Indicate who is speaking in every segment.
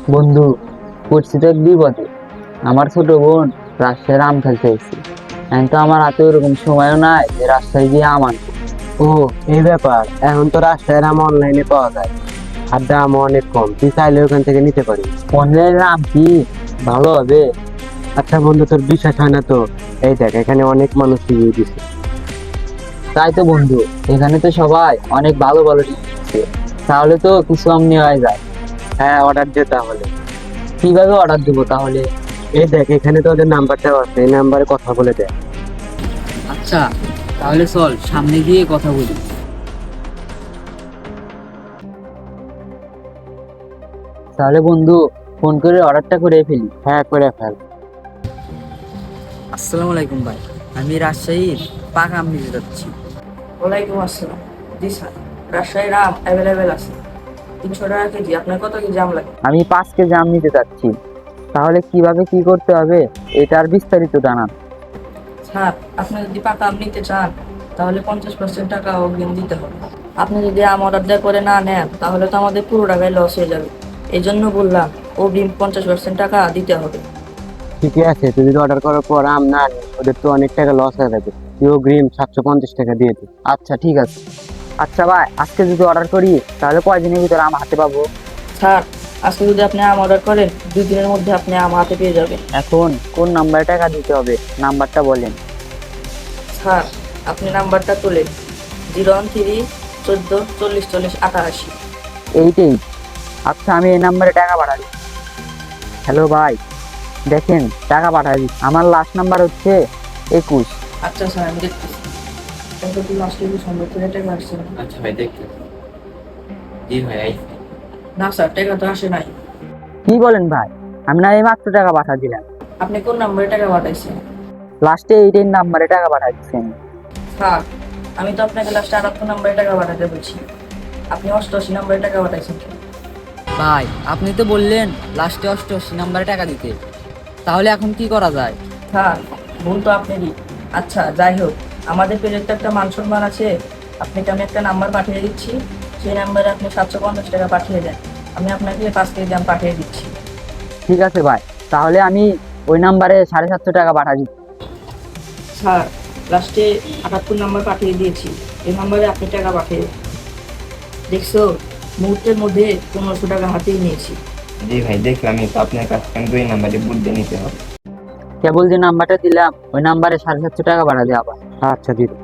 Speaker 1: বন্ধু, পড়ছি তো এক বিপদে। আমার ছোট বোন রাজশাহীর আম খেলতে এসেছে। এখন তো আমার হাতে ওরকম সময়ও নাই যে রাজশাহী গিয়ে আম আনবো।
Speaker 2: ও, এই ব্যাপার। এখন তো রাজশাহীর আম অনলাইনে পাওয়া যায়, আর দামও অনেক কম। তুই চাইলে ওখান থেকে নিতে পারিস।
Speaker 1: অনলাইনের আম কি ভালো হবে?
Speaker 2: আচ্ছা বন্ধু, তোর বিশ্বাস হয় না তো? এই দেখ, এখানে অনেক মানুষ রিভিউ দিছে।
Speaker 1: তাই তো বন্ধু, এখানে তো সবাই অনেক ভালো ভালো রিভিউ দিচ্ছে। তাহলে তো কিছু আম নেওয়াই যায়।
Speaker 2: হ্যাঁ, অর্ডার দে তাহলে।
Speaker 1: কিভাবে অর্ডার দেবো তাহলে?
Speaker 2: এই দেখ, এখানে তো ওদের নাম্বারটাও আছে, এই নাম্বারে কথা বলে দেখ।
Speaker 1: আচ্ছা, তাহলে চল সামনে গিয়ে কথা বলি। তাহলে বন্ধু, ফোন করে অর্ডারটা করে ফেলি।
Speaker 2: হ্যাঁ, করে ফেল।
Speaker 1: আসসালামু আলাইকুম ভাই, আমি রাজশাহীর পাকা আম নিতে যাচ্ছি।
Speaker 3: ওয়ালাইকুম আসসালাম। জি স্যার, রাজশাহীর আম অ্যাভেলেবেল আছে। 300 টাকা কেজি। আপনার কত কেজি আম লাগে?
Speaker 1: আমি 5 কেজি আম নিতে চাচ্ছি। তাহলে কিভাবে কি করতে হবে এটার বিস্তারিত জানান।
Speaker 3: স্যার, আপনি যদি পাকা আম নিতে চান তাহলে 50% টাকা অগ্রিম দিতে হবে। আপনি যদি আম অর্ডার দেওয়ার পরে না নেন তাহলে তো আমাদের পুরো টাকায় লস হয়ে যাবে। এই জন্য বললাম অগ্রিম 50% টাকা দিতে হবে।
Speaker 2: ঠিকই আছে, তুই যদি অর্ডার করার পর আম না নিস, ওদের তো অনেক টাকা লস হয়ে যাবে। তুই অগ্রিম 750 টাকা দিয়ে দিস।
Speaker 1: আচ্ছা ঠিক আছে। আচ্ছা ভাই, আজকে যদি অর্ডার করি তাহলে কয়দিনের ভিতরে আম হাতে পাবো?
Speaker 3: স্যার, আজকে যদি আপনি আম অর্ডার করেন 2 দিনের মধ্যে আপনি আম হাতে পেয়ে যাবেন।
Speaker 1: এখন কোন নাম্বারে টাকা দিতে হবে, নাম্বারটা বলেন।
Speaker 3: স্যার, আপনি নাম্বারটা তোলেন 013 14 40 40 88।
Speaker 1: এইটাই। আচ্ছা, আমি এই নাম্বারে টাকা পাঠাবি। হ্যালো ভাই, দেখেন টাকা পাঠাবি। আমার লাস্ট নাম্বার হচ্ছে 21।
Speaker 3: আচ্ছা স্যার, আমি দেখতেছি। কত কি লাস্টে কি সুন্দর করে টাকা আসছে?
Speaker 4: আচ্ছা ভাই, দেখতে জি ভাই
Speaker 3: না স্যার, টাকা তো আসে নাই।
Speaker 1: কি বলেন ভাই? আমি না এই মাত্র টাকা পাঠা দিলাম।
Speaker 3: আপনি কোন নাম্বারে টাকা পাঠাইছেন?
Speaker 1: লাস্টে 18 নাম্বারে টাকা পাঠাই দিচ্ছি আমি।
Speaker 3: স্যার, আমি তো আপনাকে লাস্টে 78 নাম্বারে টাকা পাঠাতে বলছি। আপনি 88 নাম্বারে টাকা পাঠাইছেন কেন?
Speaker 1: ভাই, আপনি তো বললেন লাস্টে 88 নাম্বারে টাকা দিতে। তাহলে এখন কি করা যায়?
Speaker 3: স্যার, ভুল তো আপনারই। আচ্ছা যাই হোক, আমাদের পেজের তো একটা মান সম্মান আছে। আপনাকে আমি একটা নাম্বার পাঠিয়ে দিচ্ছি, সেই নাম্বারে আপনি 750 টাকা পাঠিয়ে দেন। আমি আপনাকে 5 কেজি দাম পাঠিয়ে দিচ্ছি।
Speaker 1: ঠিক আছে ভাই, তাহলে আমি ওই নাম্বারে 750 টাকা পাঠা দিচ্ছি।
Speaker 3: স্যার, লাস্টে 78 নাম্বার পাঠিয়ে দিয়েছি, এই নাম্বারে আপনি টাকা পাঠিয়ে দেন। দেখছো, মুহূর্তের মধ্যে 1500 টাকা হাতেই নিয়েছি।
Speaker 4: জি ভাই, দেখলামই তো আপনার কাছ থেকে দুই নাম্বারে বুদ্ধি নিতে হবে।
Speaker 1: কেবল যে নাম্বারটা দিলাম ওই নাম্বারে 750 টাকা পাঠা দিয়ে আবার।
Speaker 2: আচ্ছা দিদি।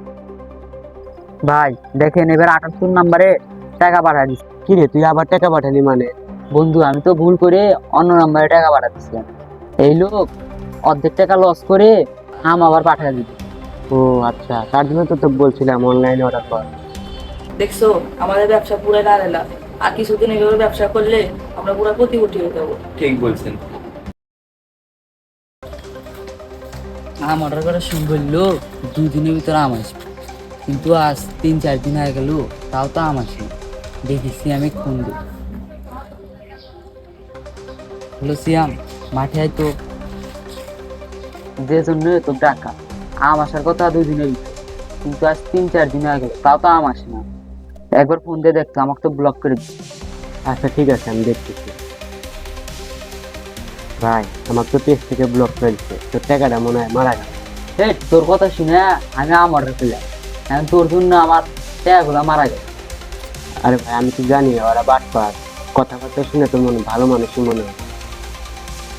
Speaker 1: ভাই দেখেন, এবার 78 নাম্বারে টাকা পাঠা দিচ্ছি।
Speaker 2: কি রে, তুই আবার টাকা পাঠালি মানে?
Speaker 1: বন্ধু, আমি তো ভুল করে অন্য নাম্বারে টাকা পাঠা দিচ্ছিলাম। এই লোক অর্ধেক টাকা লস করে আম আবার পাঠা দিচ্ছে।
Speaker 2: ও আচ্ছা, তার জন্য তো তো বলছিলাম অনলাইনে অর্ডার কর।
Speaker 3: দেখছো, আমাদের ব্যবসা পুরো লাল। আর কিছুদিন এভাবে ব্যবসা করলে আমরা পুরো কোটিপতি হয়ে যাবো।
Speaker 4: ঠিক বলছেন।
Speaker 1: আম অর্ডার করার সময় বললো 2 দিনের ভিতরে আম আসবে, কিন্তু আজ 3-4 দিন হয়ে গেল, তাও তো আম আসেনি। দেখেছি আমি ফোন দিই। হলো সিয়াম, মাঠে আয় তো। যে জন্য তো টাকা, আম আসার কথা 2 দিনের ভিতরে, কিন্তু আজ 3-4 দিন হয়ে গেল, তাও তো আম আসে না। একবার ফোন দিয়ে দেখতো, আমাকে তো ব্লক করে দিচ্ছে।
Speaker 2: আচ্ছা ঠিক আছে, আমি দেখতেছি। ভাই, আমার তো পেজ থেকে ব্লক করে দিচ্ছে, তোর টাকাটা মনে হয় মারা গেল।
Speaker 1: এই, তোর কথা শুনে আমি আম অর্ডার করলাম, এখন তোর জন্য আমার টাকাগুলো মারা গেল।
Speaker 2: আরে ভাই, আমি তো জানি ওরা বাটপার। কথাবার্তা শুনে তো মনে ভালো মানুষই মনে হয়।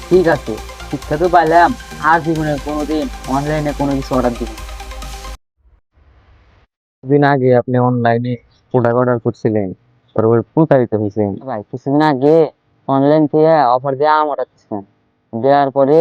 Speaker 1: ঠিক আছে, শিক্ষা তো পাইলাম, আর জীবনে কোনোদিন অনলাইনে কোনো কিছু অর্ডার দিব না।
Speaker 2: দিন আগে আপনি অনলাইনে প্রোডাক্ট অর্ডার করছিলেন, তারপর প্রতারিত হয়েছেন।
Speaker 1: ভাই কিছুদিন আগে অনলাইন থেকে অফার দিয়ে আম অর্ডার দিচ্ছিলাম। দেওয়ার পরে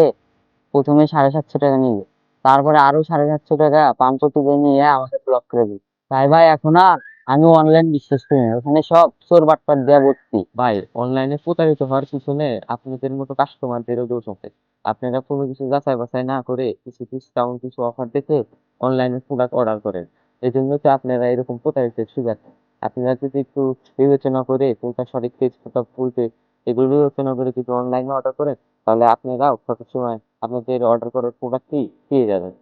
Speaker 1: প্রথমে 750 টাকা নিল, তারপরে আরো 750 টাকা পাম্প করতে নিয়ে আমাকে ব্লক করে দিল। তাই ভাই এখন আর আমি অনলাইন বিশ্বাস করি না, ওখানে সব চোর বাটপার দেওয়া ভর্তি।
Speaker 2: ভাই, অনলাইনে প্রতারিত হওয়ার পিছনে আপনাদের মতো কাস্টমারদেরও দোষ আছে। আপনারা কোনো কিছু যাচাই বাছাই না করে কিছু ডিসকাউন্ট, কিছু অফার দেখে অনলাইনে প্রোডাক্ট অর্ডার করেন। এই জন্য তো আপনারা এরকম প্রতারিতের শিকার। আপনারা যদি একটু বিবেচনা করে কোনটা সঠিক পেজ, কোনটা ভুল পেজ, এগুলো বিবেচনা করে যদি অনলাইনে অর্ডার করেন, তাহলে আপনারাও সঠিক সময় আপনাদের অর্ডার করার প্রোডাক্টটি পেয়ে যাবেন।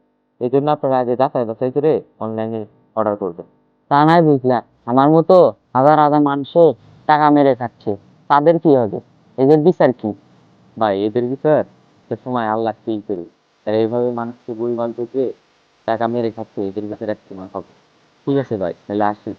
Speaker 2: এই জন্য আপনারা আগে যাচাই বাছাই করে অনলাইনে অর্ডার করবেন।
Speaker 1: তা নাই বুঝলাম, আমার মতো হাজার হাজার মানুষও টাকা মেরে খাচ্ছে, তাদের কি হবে? এদের বিচার কি?
Speaker 2: ভাই এদের ভিতর একটা সময় আল্লাহ ঠিক করে, তারা এইভাবে মানুষকে ভুলভাল থেকে টাকা মেরে খাচ্ছে, এদের ভিতরে একটা সময় হবে। ঠিক আছে ভাই, তাহলে আসি।